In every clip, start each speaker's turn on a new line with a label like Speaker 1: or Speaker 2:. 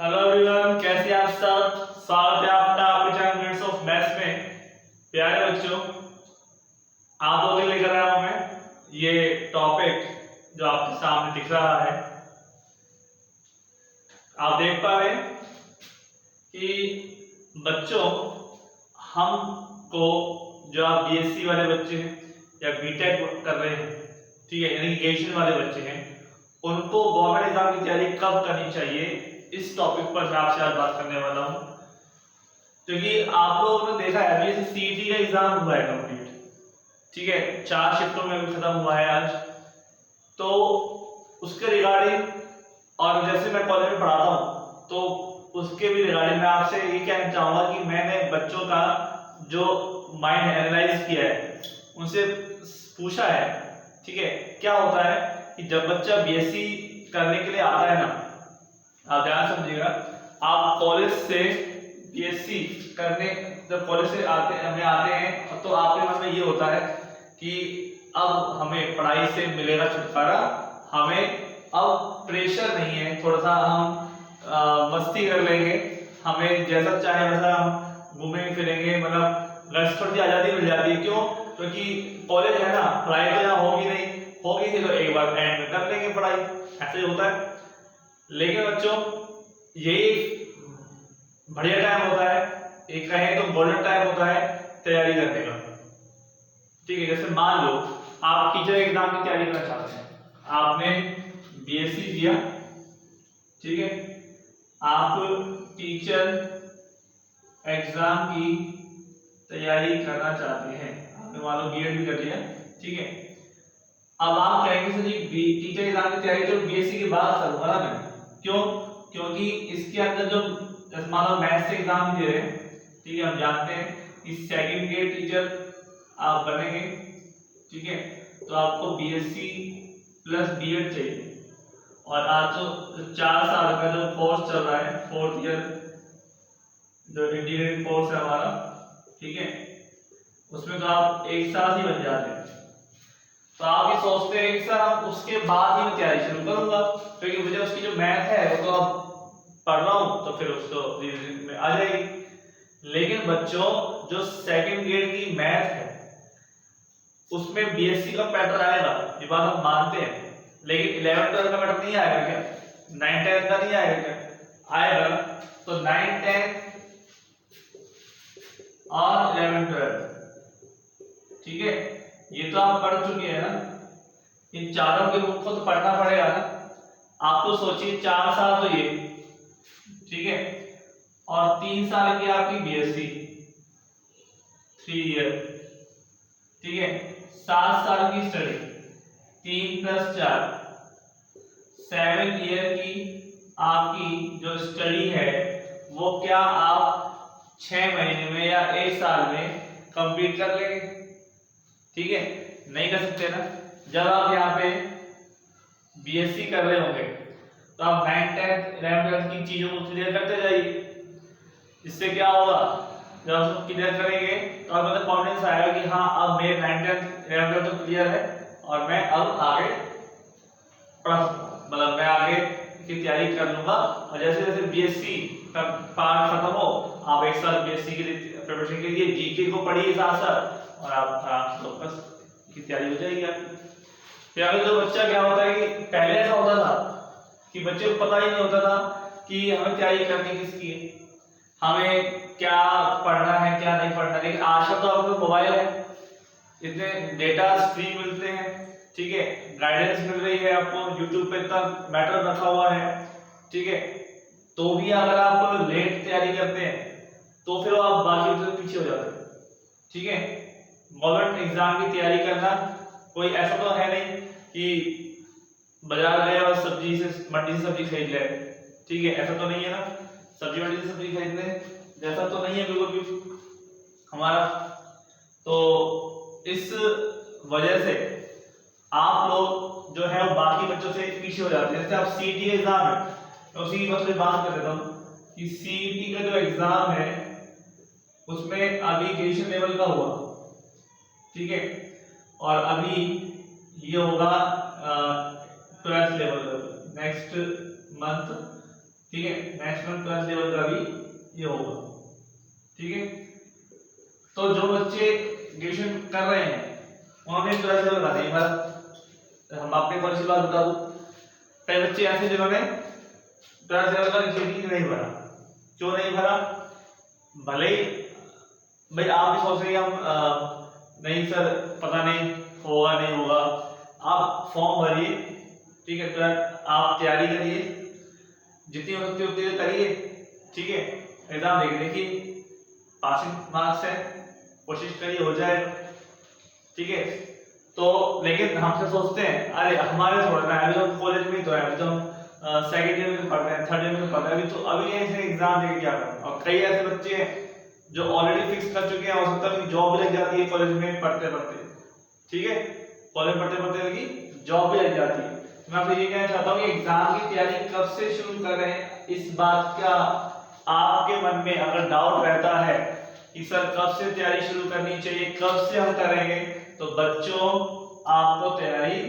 Speaker 1: Hello everyone, कैसे हैं आप सब। स्वागत है आपका आपके चैनल मिनट्स ऑफ मैथ्स में। प्यारे बच्चों, आप लोगों के लिए लेकर आया हूं मैं ये टॉपिक जो आपके सामने दिख रहा है। आप देख पा रहे हैं कि बच्चों, हमको जो आप बीएससी वाले बच्चे हैं या बीटेक कर रहे हैं, ठीक है, यानी ग्रेजुएशन वाले बच्चे हैं, उनको गवर्नमेंट एग्जाम की तैयारी कब करनी चाहिए, इस टॉपिक पर मैं आपसे आज बात करने वाला हूं। क्योंकि आप लोगों ने देखा है अभी सीईटी का एग्जाम हुआ है कंप्लीट, ठीक है, 4 शिफ्टों में भी खत्म हुआ है आज। तो उसके रिगार्डिंग, और जैसे मैं कॉलेज में पढ़ाता हूँ तो उसके भी रिगार्डिंग मैं आपसे ये कहना चाहूंगा कि मैंने बच्चों का जो माइंड एनालाइज किया है उनसे पूछा है, ठीक है। क्या होता है कि जब बच्चा बीएससी करने के लिए आता है ना, आप ध्यान समझिएगा, आप कॉलेज से बीएससी करने जब कॉलेज से आते हैं तो आपके मन में ये होता है कि अब हमें पढ़ाई से मिलेगा छुटकारा, हमें अब प्रेशर नहीं है, थोड़ा सा हम मस्ती कर लेंगे, हमें जैसा चाहे वैसा हम घूमेंगे फिरेंगे, मतलब घर से थोड़ी आज़ादी मिल जाती है। क्यों? क्योंकि कॉलेज है ना, पढ़ाई तो यहाँ होगी नहीं, होगी थी तो एक बार एंड में कर लेंगे पढ़ाई, ऐसे ही होता है। लेकिन बच्चों, यही बढ़िया टाइम होता है, एक कहें तो गोल्डन टाइम होता है तैयारी करने का, ठीक है। जैसे मान लो आप टीचर एग्जाम की तैयारी करना चाहते हैं, आपने बीएससी किया, ठीक है, आप टीचर एग्जाम की तैयारी करना चाहते हैं, आपने मान लो बीएड भी कर लिया, ठीक है। अब आप कहेंगे सर जी टीचर एग्जाम की तैयारी तो बीएससी के बाद करूंगा ना मैं, क्यों? क्योंकि इसके अंदर जो जैसे मान लो मैथ्स से एग्जाम दे रहे हैं, ठीक है, हम जानते हैं कि सेकंड ग्रेड टीचर आप बनेंगे, ठीक है, तो आपको बीएससी प्लस बीएड चाहिए। और आज तो 4 साल का जो कोर्स चल रहा है, 4th ईयर जो इंजीनियरिंग कोर्स है हमारा, ठीक है, उसमें तो आप एक साल ही बन जाते हैं। तो आप ये सोचते हैं कि सर आप उसके बाद ही मैं तैयारी शुरू करूंगा, क्योंकि मुझे उसकी जो मैथ है वो तो अब पढ़ रहा हूं तो फिर उसको रीजनिंग में आ जाएगी। लेकिन बच्चों, जो सेकंड ग्रेड की मैथ है उसमें बीएससी का पैटर्न आएगा, ये बात हम मानते हैं, लेकिन 11th 12th का पैटर्न नहीं आएगा क्या? 9th 10th का नहीं आएगा क्या? आएगा। तो 9th 10th और 11th 12th, ठीक है, ये तो आप पढ़ चुके हैं ना, इन चारों के बुक को तो पढ़ना पड़ेगा ना। आप तो सोचिए 4 साल तो ये, ठीक है, और 3 साल की आपकी बीएससी, 3 ईयर, ठीक है, 7 साल की स्टडी, 3 + 4 7 ईयर की आपकी जो स्टडी है वो क्या आप 6 महीने में या 1 साल में कंप्लीट कर लेंगे? ठीक है, नहीं कर सकते ना। जब आप यहाँ पे बीएससी कर रहे होंगे तो आप 9th 10th 11th 12th की चीजों को क्लियर करते जाइए। इससे क्या होगा, जब आप क्लियर करेंगे तो आपको तो कॉन्फिडेंस आएगा कि हाँ अब मेरे 9th 10th 11th 12th तो क्लियर है और मैं अब आगे पढ़ सकता हूँ, मतलब मैं आगे की तैयारी कर लूंगा। और जैसे जैसे बीएससी का पार्ट खत्म हो, आप 1 साल बीएससी के लिए प्रिपरेशन के लिए जीके को पढ़िए साथ साथ, और आप आराम से बस की तैयारी हो जाएगी आपकी। फिर अगर जो बच्चा क्या होता है कि पहले ऐसा होता था कि बच्चे को पता ही नहीं होता था कि हमें तैयारी करनी किसकी है, हमें क्या पढ़ना है क्या नहीं पढ़ना। लेकिन आज तो आपको मोबाइल है, इतने डेटा फ्री मिलते हैं, ठीक है, गाइडेंस मिल रही है आपको, यूट्यूब पे इतना मैटर रखा हुआ है, ठीक है। तो भी अगर आप लेट तैयारी करते हैं तो फिर आप बाकी बच्चों से पीछे हो जाते हैं, ठीक है। गवर्नमेंट एग्जाम की तैयारी करना कोई ऐसा तो है नहीं कि बाजार गए और सब्जी से मंडी से सब्जी खरीद ले, ठीक है, ऐसा तो नहीं है ना, सब्जी मंडी से सब्जी खरीद ले, जैसा तो नहीं है बिल्कुल भी हमारा। तो इस वजह से आप लोग जो है वो बाकी बच्चों से पीछे हो जाते हैं। जैसे आप सीईटी का एग्जाम है, मैं उसी की बात कर देता हूँ कि सीईटी का जो एग्जाम है उसमें अभी ग्रेजुएशन लेवल का हुआ, ठीक है, और अभी ये होगा 12th लेवल नेक्स्ट मंथ ठीक है, नेशनल प्लस लेवल का भी ये होगा। ठीक है, तो जो बच्चे ग्रेजुएशन कर रहे हैं उन्होंने प्लस लेवल का नहीं भरा। हम आपके कॉलेज की बात बता दूं, कई बच्चे ऐसे जिन्होंने प्लस लेवल का जेईई नहीं भरा। क्यों नहीं भरा? भले ही भाई आप भी सोच रहे हैं हम नहीं सर पता नहीं होगा नहीं होगा, आप फॉर्म भरिए। ठीक है, तो आप तैयारी करिए, जितनी हो सकती है उतनी करिए। ठीक है, एग्जाम देखिए, पासिंग मार्क्स है, कोशिश करिए हो जाए। ठीक है, तो लेकिन हम क्या सोचते हैं, अरे हमारे थोड़ा ना, अभी तो कॉलेज में तो है, अभी तो हम सेकंड ईयर में तो पढ़ रहे हैं, थर्ड ईयर में तो पढ़ रहे हैं, अभी तो अभी ऐसे एग्जाम देके क्या करें। और कई ऐसे बच्चे हैं जो ऑलरेडी फिक्स कर चुके हैं, हो सकता है जॉब भी लग जाती है कॉलेज में पढ़ते पढ़ते। ठीक है, कॉलेज पढ़ते पढ़ते उनकी जॉब भी लग जाती है। मैं आपसे ये कहना चाहता हूँ कि एग्जाम की तैयारी कब से शुरू करें, इस बात का आपके मन में अगर डाउट रहता है कि सर कब से तैयारी शुरू करनी चाहिए, कब से हम करेंगे, तो बच्चों आपको तैयारी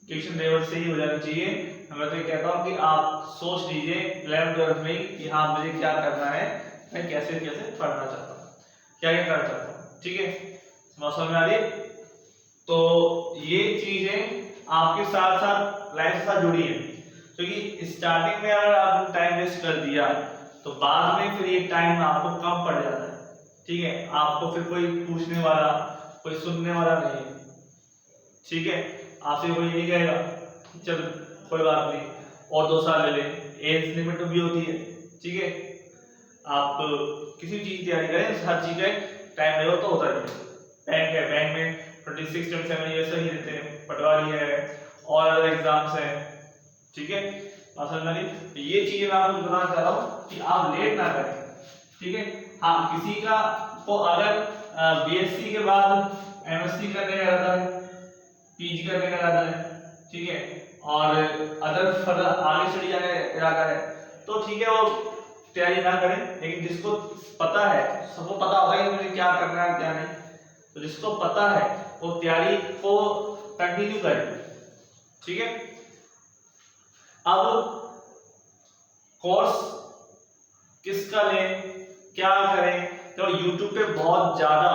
Speaker 1: ग्रेजुएशन लेवल से ही हो जानी चाहिए। मैं तो ये कहता हूँ कि आप सोच लीजिए 11th 12th में कि हाँ मुझे क्या करना है, मैं कैसे कैसे पढ़ना चाहता हूँ, क्या क्या करना चाहता हूँ। ठीक है, समझ में आ रही है? तो ये चीजें आपके साथ साथ लाइफ के साथ जुड़ी है, क्योंकि स्टार्टिंग में अगर आपने टाइम वेस्ट कर दिया तो बाद में फिर ये टाइम आपको कम पड़ जाता है। ठीक है, आपको फिर कोई पूछने वाला, कोई सुनने वाला नहीं है। ठीक है, आपसे कोई नहीं कहेगा चल कोई बात नहीं और 2 साल ले ले, एज लिमिट भी होती है। ठीक है, आप किसी भी चीज की तैयारी करें, हर चीज का टाइम लेवल तो होता है। बैंक है, बैंक में 26 27 ईयर्स ही देते हैं, पटवारी है और अदर एग्जाम्स हैं। ठीक है, असल में ये चीजें मैं आपको बताना चाह रहा हूँ कि आप लेट ना करें। ठीक है, हाँ किसी का को अगर बीएससी के बाद एमएससी करने का इरादा है, पीजी करने का इरादा है, ठीक है, और अदर फर्दर आगे स्टडी जाने का इरादा है, तो ठीक है वो तैयारी ना करें। लेकिन जिसको पता है, सबको पता होगा कि मुझे क्या करना है क्या नहीं, तो जिसको पता है वो तैयारी को कंटिन्यू करें। ठीक है, अब कोर्स किसका लें, क्या करें, तो YouTube पे बहुत ज्यादा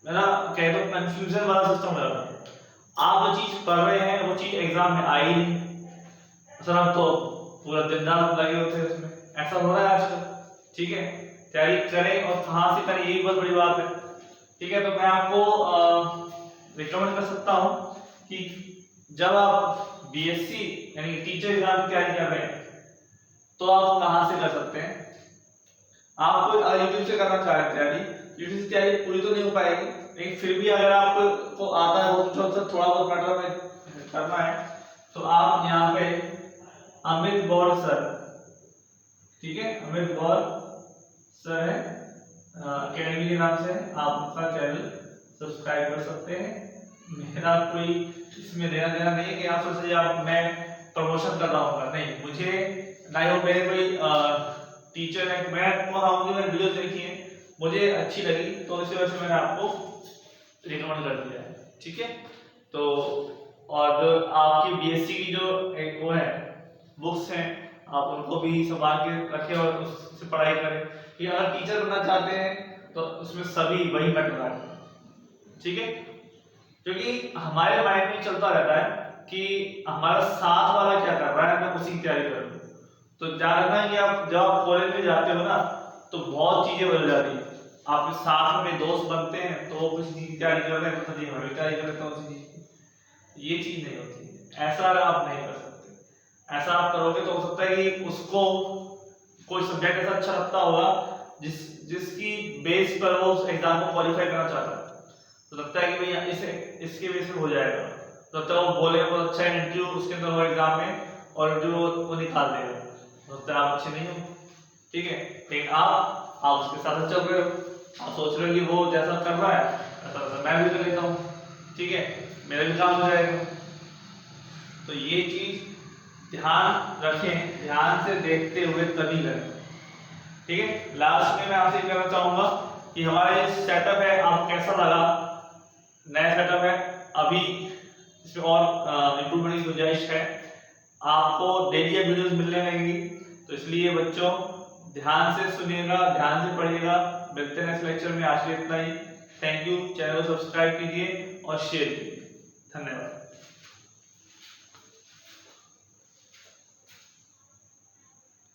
Speaker 1: मेरा कह दो कंफ्यूजन वाला सिस्टम लग रहा है। आप जो चीज पढ़ रहे हैं वो चीज एग्जाम में आई नहीं, सर हम तो पूरा दिन रात लगे होते हैं उसमें, ऐसा हो रहा है आजकल। ठीक है, तैयारी करें और कहाँ से करें, यही बहुत बड़ी बात है। ठीक है, तो मैं आपको रिकमेंड कर सकता हूँ कि जब आप बीएससी यानी टीचर एग्जाम की तैयारी कर रहे हैं तो आप कहाँ से कर सकते हैं। आप यूट्यूब से करना चाह रहे हैं तैयारी, यूट्यूब से तैयारी पूरी तो नहीं हो पाएगी, लेकिन फिर भी अगर आपको आता है वो थोड़ा बहुत मैटर में करना है, तो आप यहाँ पे अमित गौर सर, ठीक है, अमित गौर सर है अकेडमी के नाम से, आप उनका चैनल सब्सक्राइब कर सकते हैं। मेरा कोई इसमें लेना देना नहीं है कि आप सोच आप मैं प्रमोशन कर रहा हूँ, नहीं, मुझे ना ही वो मेरे कोई टीचर है, मैं मैंने वीडियो देखी है, मुझे अच्छी लगी तो इसी वजह से मैंने आपको रिकमेंड कर दिया है। ठीक है, तो और आपकी बीएससी की जो एक वो है बुक्स हैं, आप उनको भी संभाल के रखें और उससे पढ़ाई करें। कि अगर टीचर बनना चाहते हैं तो उसमें सभी वही मैटर है। ठीक है, क्योंकि हमारे माइंड में चलता रहता है कि हमारा साथ वाला क्या कर रहा है, मैं उसी की तैयारी करूँ। तो ध्यान रखना कि आप जब आप कॉलेज में जाते हो ना तो बहुत चीजें बदल जाती है, आपके साथ में दोस्त बनते हैं तो वो कुछ चीज की तैयारी कर रहे हैं तो जी मैं भी तैयारी करता हूँ उसी चीज की। ये चीज नहीं होती है, ऐसा आप नहीं कर सकते। ऐसा आप करोगे तो हो सकता है कि उसको कोई सब्जेक्ट ऐसा अच्छा लगता होगा जिसकी बेस पर वो उस एग्जाम को क्वालिफाई करना चाहता है, तो लगता है कि भैया इसे इसके बेस पे हो जाएगा, तो लगता है वो बोले बहुत अच्छा इंटरव्यू उसके अंदर हो एग्जाम में और इंटरव्यू वो निकाल देगा, लगता है आप अच्छे नहीं हो। ठीक है, लेकिन आप उसके साथ चल रहे हो, आप सोच रहे हो कि वो जैसा कर रहा है ऐसा मैं भी कर लेता हूँ। ठीक है, मेरा भी काम हो जाएगा। तो ये चीज ध्यान रखें, ध्यान से देखते हुए तभी करें। ठीक है, लास्ट में मैं आपसे कहना चाहूंगा कि हमारा ये सेटअप है आपको कैसा लगा, नया सेटअप है, अभी इसमें और इम्प्रूवमेंट की गुंजाइश है। आपको डेली वीडियोस मिलने लगेंगी। तो इसलिए बच्चों ध्यान से सुनिएगा, ध्यान से पढ़िएगा। मिलते हैं नेक्स्ट लेक्चर में। आज के लिए इतना ही। Thank you. चैनल को सब्सक्राइब कीजिए और शेयर कीजिए। धन्यवाद।